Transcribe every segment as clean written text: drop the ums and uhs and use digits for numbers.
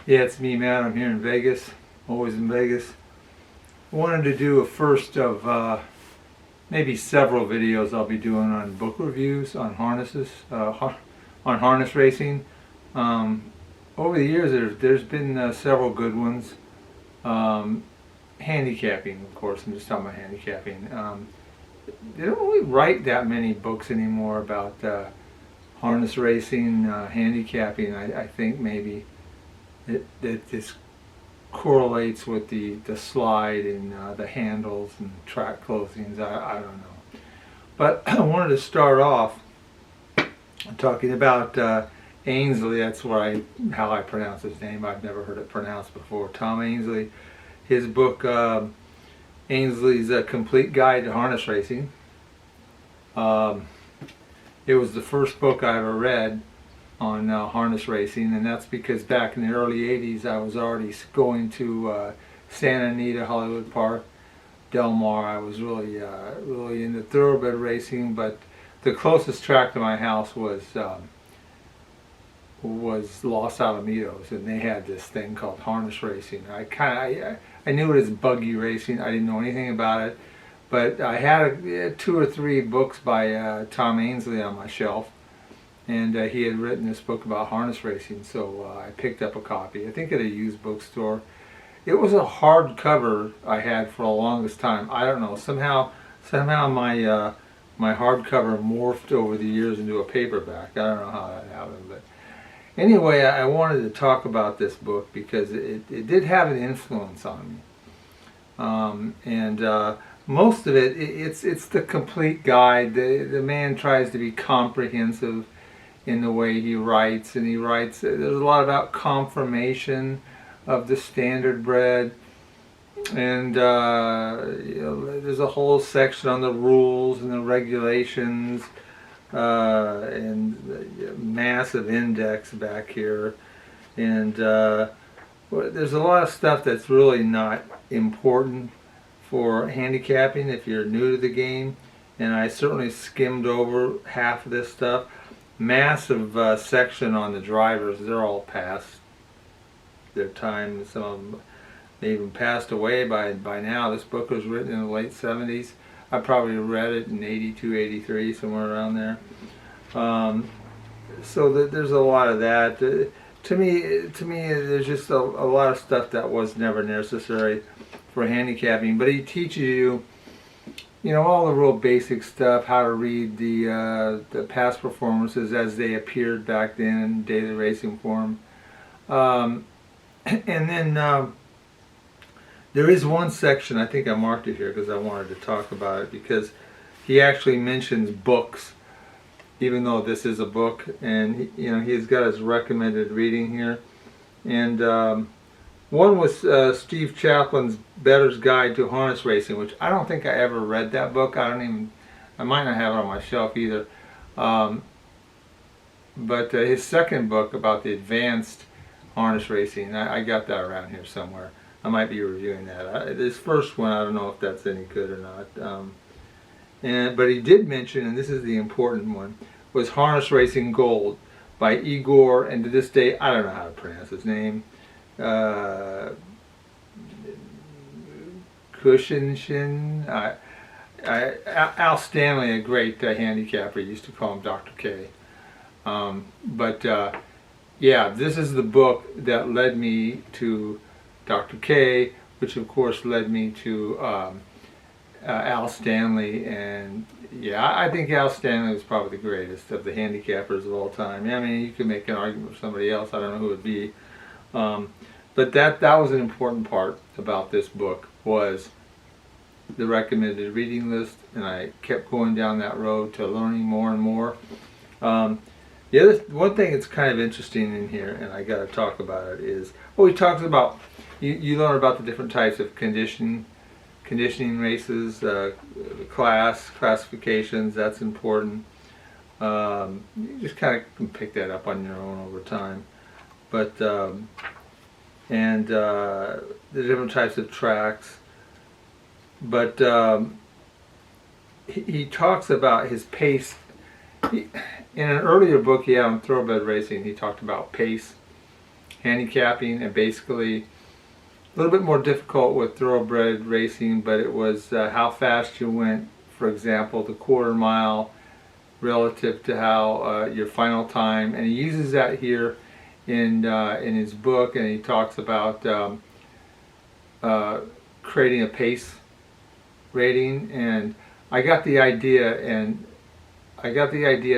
Yeah, it's me, Matt. I'm here in Vegas, always in Vegas. I wanted to do a first of maybe several videos I'll be doing on book reviews, on harnesses, on harness racing. Over the years, there's been several good ones. Handicapping, of course, I'm just talking about handicapping. They don't really write that many books anymore about harness racing, handicapping. I think maybe that this correlates with the slide and the handles and track closings. I don't know. But I wanted to start off talking about Ainslie. That's how I pronounce his name. I've never heard it pronounced before. Tom Ainslie. His book, Ainslie's A Complete Guide to Harness Racing. It was the first book I ever read on harness racing, and that's because back in the early 80s I was already going to Santa Anita, Hollywood Park, Del Mar. I was really into thoroughbred racing, but the closest track to my house was Los Alamitos, and they had this thing called harness racing. I knew it as buggy racing. I didn't know anything about it, but I had 2 or 3 books by Tom Ainslie on my shelf, and he had written this book about harness racing, so I picked up a copy. I think at a used bookstore. It was a hardcover I had for the longest time. I don't know, somehow my my hardcover morphed over the years into a paperback. I don't know how that happened, but anyway, I wanted to talk about this book because it did have an influence on me. Most of it's the complete guide. The man tries to be comprehensive in the way he writes, and he writes, there's a lot about confirmation of the standard bred, and there's a whole section on the rules and the regulations, and massive index back here, and there's a lot of stuff that's really not important for handicapping if you're new to the game, and I certainly skimmed over half of this stuff. Massive section on the drivers. They're all past their time. Some of them they even passed away by now. This book was written in the late 70s. I probably read it in 82, 83, somewhere around there. So there's a lot of that. To me, there's just a lot of stuff that was never necessary for handicapping. But he teaches you, all the real basic stuff, how to read the past performances as they appeared back then in daily racing form. And then there is one section, I think I marked it here because I wanted to talk about it, because he actually mentions books, even though this is a book, and he's got his recommended reading here. And one was Steve Chaplin's Bettor's Guide to Harness Racing, which I don't think I ever read that book. I might not have it on my shelf either. But his second book about the advanced harness racing, I got that around here somewhere. I might be reviewing that. This first one, I don't know if that's any good or not. But he did mention, and this is the important one, was Harness Racing Gold by Igor, and to this day, I don't know how to pronounce his name. Cushinshin. Al Stanley, a great handicapper, used to call him Dr. K. Yeah, this is the book that led me to Dr. K, which of course led me to Al Stanley, and yeah, I think Al Stanley was probably the greatest of the handicappers of all time. I mean, you could make an argument for somebody else, I don't know who it would be. But that was an important part about this book, was the recommended reading list, and I kept going down that road to learning more and more. The other one thing that's kind of interesting in here, and I got to talk about it, is he talks about, you learn about the different types of conditioning races, classifications. That's important. You just kind of can pick that up on your own over time. But and the different types of tracks. But he talks about his pace. In an earlier book he had on thoroughbred racing, he talked about pace, handicapping, and basically a little bit more difficult with thoroughbred racing, but it was how fast you went, for example, the quarter mile relative to how your final time. And he uses that here in his book, and he talks about creating a pace rating. And I got the idea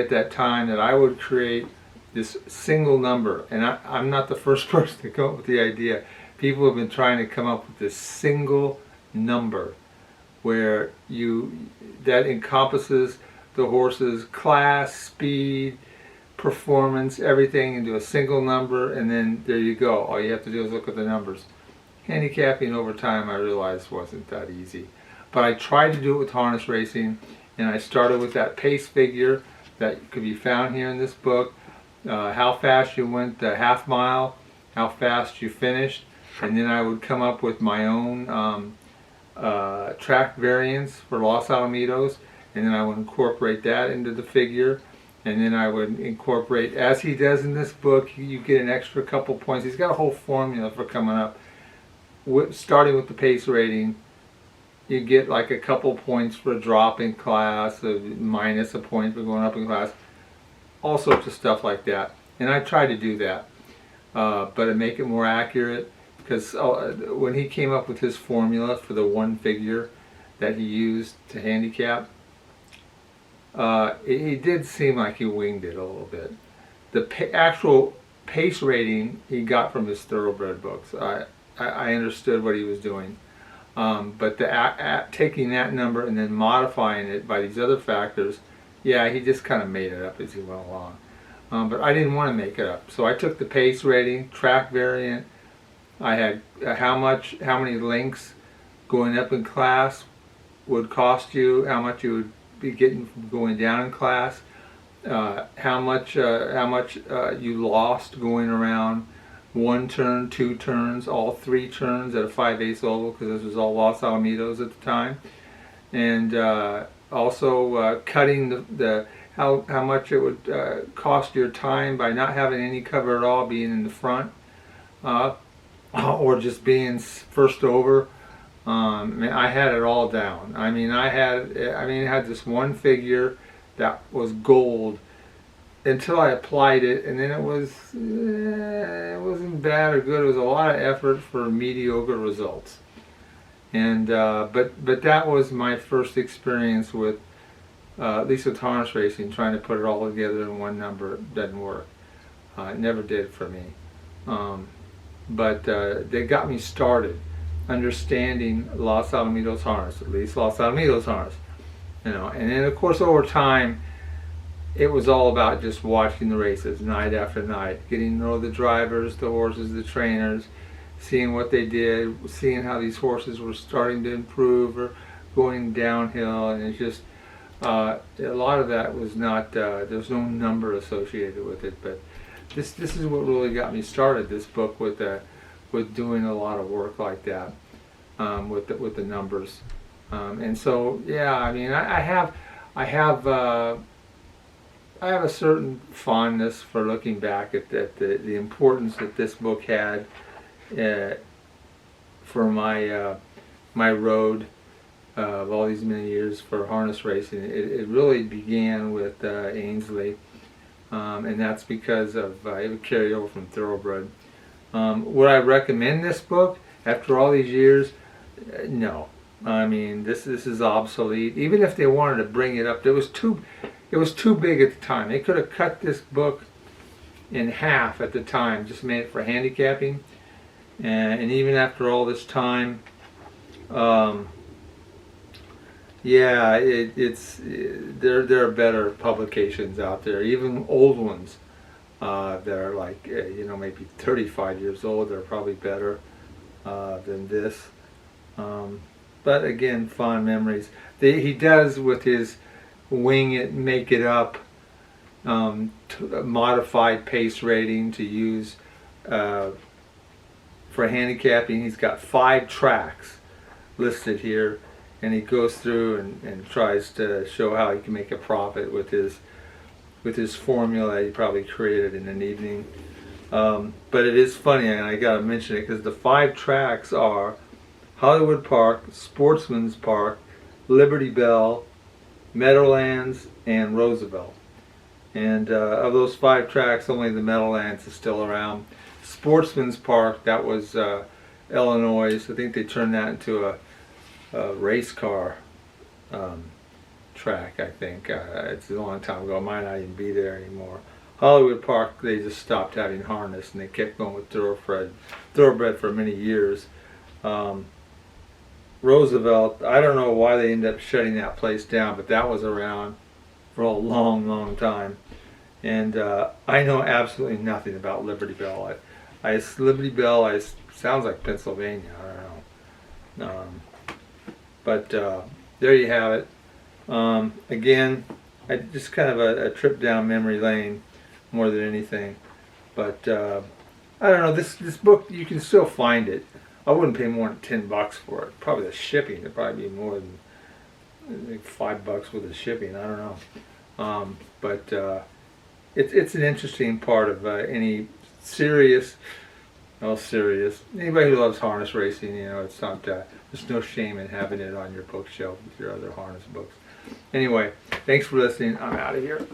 at that time that I would create this single number, and I'm not the first person to come up with the idea. People have been trying to come up with this single number where that encompasses the horse's class, speed, performance, everything into a single number, and then there you go. All you have to do is look at the numbers. Handicapping over time, I realized, wasn't that easy. But I tried to do it with harness racing, and I started with that pace figure that could be found here in this book. How fast you went the half mile, how fast you finished, and then I would come up with my own track variance for Los Alamitos, and then I would incorporate that into the figure, and then I would incorporate, as he does in this book, you get an extra couple points. He's got a whole formula for coming up. Starting with the pace rating, you get like a couple points for a drop in class, minus a point for going up in class, all sorts of stuff like that. And I try to do that, but to make it more accurate, because when he came up with his formula for the one figure that he used to handicap, it did seem like he winged it a little bit. The actual pace rating he got from his thoroughbred books. I understood what he was doing. But taking that number and then modifying it by these other factors, yeah, he just kind of made it up as he went along. But I didn't want to make it up. So I took the pace rating, track variant. I had how many links going up in class would cost you, how much you would be getting from going down in class, how much you lost going around one turn, two turns, all three turns at a 5/8 oval, because this was all Los Alamitos at the time, and also cutting how much it would cost your time by not having any cover at all, being in the front, or just being first over. I had it all down. I had this one figure that was gold until I applied it, and then it wasn't bad or good. It was a lot of effort for mediocre results. And but that was my first experience with at least with harness racing, trying to put it all together in one number. It doesn't work. It never did for me. But they got me started understanding Los Alamitos harness, at least Los Alamitos harness. And then of course over time, it was all about just watching the races night after night, getting to know the drivers, the horses, the trainers, seeing what they did, seeing how these horses were starting to improve or going downhill, and it's just a lot of that was not. There's no number associated with it, but this is what really got me started. This book with doing a lot of work like that with the numbers, and so yeah, I have a certain fondness for looking back at the importance that this book had for my road of all these many years for harness racing. It really began with Ainslie, and that's because of it carried over from thoroughbred. Would I recommend this book after all these years? No. I mean, this is obsolete. Even if they wanted to bring it up, it was too big at the time. They could have cut this book in half at the time, just made it for handicapping. And even after all this time, yeah, there are better publications out there, even old ones that are like maybe 35 years old. They're probably better than this. But again, fond memories. He does with his wing it, make it up, modified pace rating to use for handicapping. He's got 5 tracks listed here, and he goes through and tries to show how he can make a profit with his formula he probably created in an evening. But it is funny, and I got to mention it because the 5 tracks are Hollywood Park, Sportsman's Park, Liberty Bell, Meadowlands, and Roosevelt. And of those 5 tracks, only the Meadowlands is still around. Sportsman's Park, that was Illinois. I think they turned that into a race car track, I think. It's a long time ago. It might not even be there anymore. Hollywood Park, they just stopped having harness, and they kept going with thoroughbred for many years. Roosevelt, I don't know why they ended up shutting that place down, but that was around for a long, long time. And I know absolutely nothing about Liberty Bell. Liberty Bell sounds like Pennsylvania. I don't know. But there you have it. Again, just kind of a trip down memory lane more than anything. But I don't know. This book, you can still find it. I wouldn't pay more than $10 for it. Probably the shipping would probably be more than like $5 with the shipping. I don't know. But it's an interesting part of any serious. Anybody who loves harness racing, it's not. There's no shame in having it on your bookshelf with your other harness books. Anyway, thanks for listening. I'm out of here.